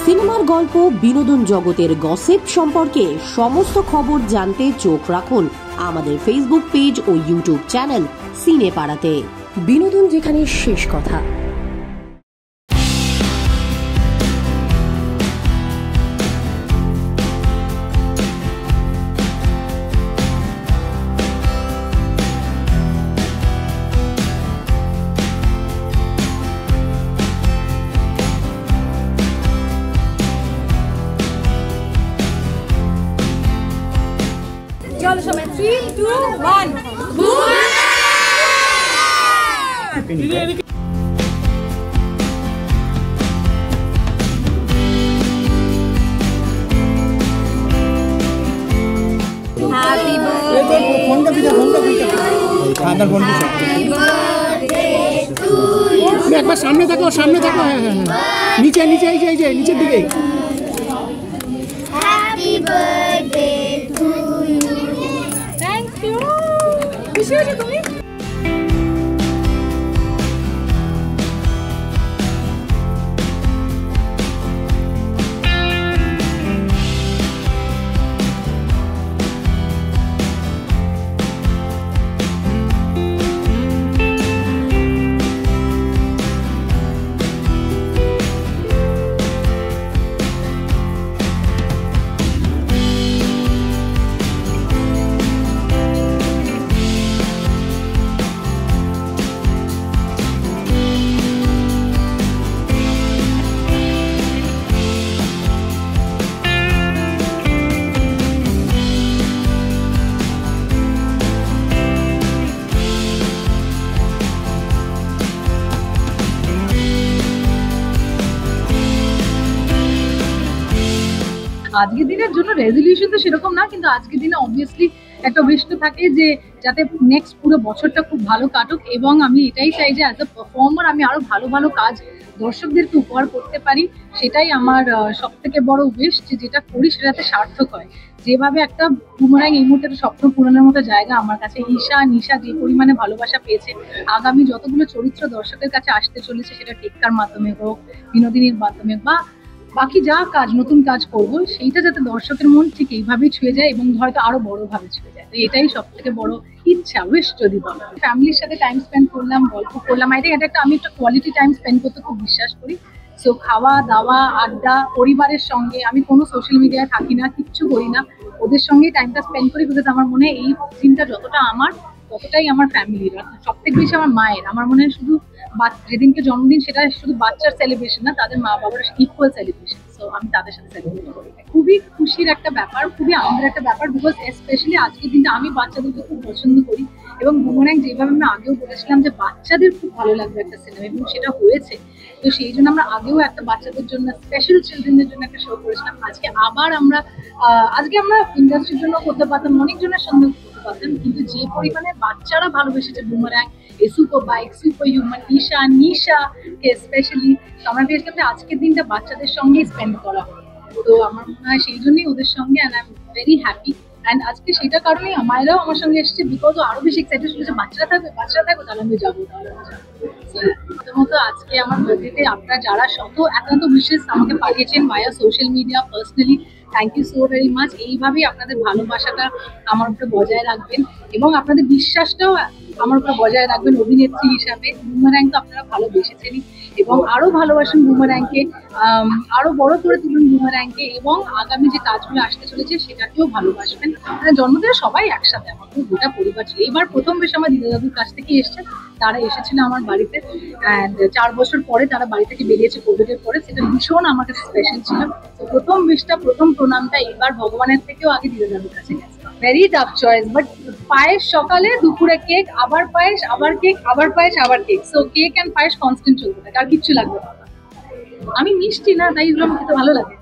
সিনেমার গল্প, বিনোদন জগতের গসিপ সম্পর্কে সমস্ত খবর জানতে চোখ রাখুন আমাদের ফেসবুক পেজ ও ইউটিউব চ্যানেল সিনে পাড়াতে। বিনোদন যেখানে শেষ কথা। চলো সবাই 3, 2, 1 হ্যাপি বার্থডে ফোনটা পিটা খাদার ফোন পিটা একবার সামনে থাকো হ্যাঁ নিচে এই যে নিচের দিকে happy birthday to you thank you খুশি হয়েছো তুমি? আজকের দিনের জন্য রেজলিউশন তো সেরকম না, কিন্তু আজকের দিনে অবভিয়াসলি একটা উইশ তো থাকে যে যাতে নেক্সট পুরো বছরটা খুব ভালো কাটুক, এবং আমি এটাই চাই যে অ্যাজ আ পারফর্মার আমি আরো ভালো ভালো কাজ দর্শকদেরকে উপহার করতে পারি। সেটাই আমার সব থেকে বড় উইশ, যে যেটা করি সেটাতে সার্থক হয়। যেভাবে একটা বুমারাং এই মুহূর্তে স্বপ্ন পূরণের মতো জায়গা আমার কাছে, নিশা যে পরিমাণে ভালোবাসা পেয়েছে, আগামী যতগুলো চরিত্র দর্শকের কাছে আসতে চলেছে, সেটা টেক্কার মাধ্যমে হোক, বিনোদিনীর মাধ্যমে বা বাকি যা কাজ নতুন কাজ করবো, সেইটা যাতে দর্শকের মন ঠিক এইভাবেই ছুঁয়ে যায় এবং হয়তো আরো বড় ভাবে ছুঁয়ে যায়। তো এটাই সব থেকে বড় ইচ্ছা, উইশ যদি বলো। ফ্যামিলির সাথে টাইম স্পেন্ড করলাম, গল্প করলাম। আই থিঙ্ক এটা আমি একটা কোয়ালিটি টাইম স্পেন্ড করতে খুব বিশ্বাস করি। সো খাওয়া দাওয়া, আড্ডা, পরিবারের সঙ্গে, আমি কোনো সোশ্যাল মিডিয়ায় থাকি না, কিচ্ছু করি না, ওদের সঙ্গেই টাইমটা স্পেন্ড করি। বিকজ আমার মনে হয় এই দিনটা যতটা আমার, ততটাই আমার ফ্যামিলির, সব থেকে বেশি আমার মায়ের। আমার মনে হয় শুধু যেদিনকে জন্মদিন সেটা শুধু বাচ্চার সেলিব্রেশন না, তাদের মা বাবার ইকুয়াল সেলিব্রেশন। সো আমি তাদের সাথে সেলিব্রেট করি। খুবই খুশির একটা ব্যাপার, খুবই আনন্দের একটা ব্যাপার। বিকজ স্পেশালি আজকের দিনটা আমি বাচ্চাদেরকে খুব পছন্দ করি, এবং বুমারাং যেভাবে আমরা আগেও বলেছিলাম যে বাচ্চাদের খুব ভালো লাগবে একটা সিনেমা, এবং সেটা হয়েছে। তো সেই জন্য আমরা আগেও একটা বাচ্চাদের জন্য, স্পেশাল চিলড্রেনদের জন্য একটা শো করেছিলাম। আজকে আবার আমরা ইন্ডাস্ট্রির জন্য করতে পারতাম, অনেকজনের সঙ্গে করতে পারতাম, কিন্তু যে পরিমাণে বাচ্চারা ভালোবেসেছে বুমারাং, এ সুপার বাইক, সুপার হিউম্যান, নিশাকে স্পেশালি, তো আমরা ভেবেছিলাম যে আজকের দিনটা বাচ্চাদের সঙ্গেই স্পেন্ড করা হবে। তো আমার মনে হয় সেই জন্যই ওদের সঙ্গে, and I am very happy. And আজকে সেটা কারণেই মায়েরাও আমার সঙ্গে এসেছে, বিকজ আরো বেশি এক্সাইটেড ছিল যে বাচ্চারা থাকবে তাহলে আমি যাবো। প্রথমত আজকে আমার বার্থডেতে আপনারা যারা এত বিশেষ আমাকে পাঠিয়েছেন via social media, personally, thank you so very much. এইভাবেই আপনাদের ভালোবাসাটা আমার উপরে বজায় রাখবেন, এবং আপনাদের বিশ্বাসটাও আমার উপরে বজায় রাখবেন অভিনেত্রী হিসাবে। বুমারাং তো আপনারা ভালোবেসেছেনই, এবং আরো ভালোবাসেন বুমারাংকে, আরো বড় করে তুলুন বুমারাংকে, এবং আগামী যে কাজগুলো আসতে চলেছে সেটাকেও ভালোবাসবেন। জন্মদিনে সবাই একসাথে, আমার খুব গোটা পরিবার ছিল। এবার প্রথম বেশ আমার দিদা দাদুর কাছ থেকে এসছেন, তারা এসেছিল আমার বাড়িতে, অ্যান্ড 4 বছর পরে তারা বাড়ি থেকে বেরিয়েছে কোভিডের পরে। সেটা ভীষণ আমার কাছে স্পেশাল ছিল। প্রথম বেশটা, প্রথম প্রণামটা এবার ভগবানের থেকেও আগে দিদা দাদুর কাছে গেছে। ভেরি টাফ চয়েস, বাট পায়েস সকালে, দুপুরে কেক, আবার পায়েস, আবার কেক, আবার পায়েস, আবার cake. So cake and payesh constant চলতে থাকে, আর কিচ্ছু লাগবে না। আমি মিষ্টি না, তাই এগুলো আমার খেতে ভালো লাগে।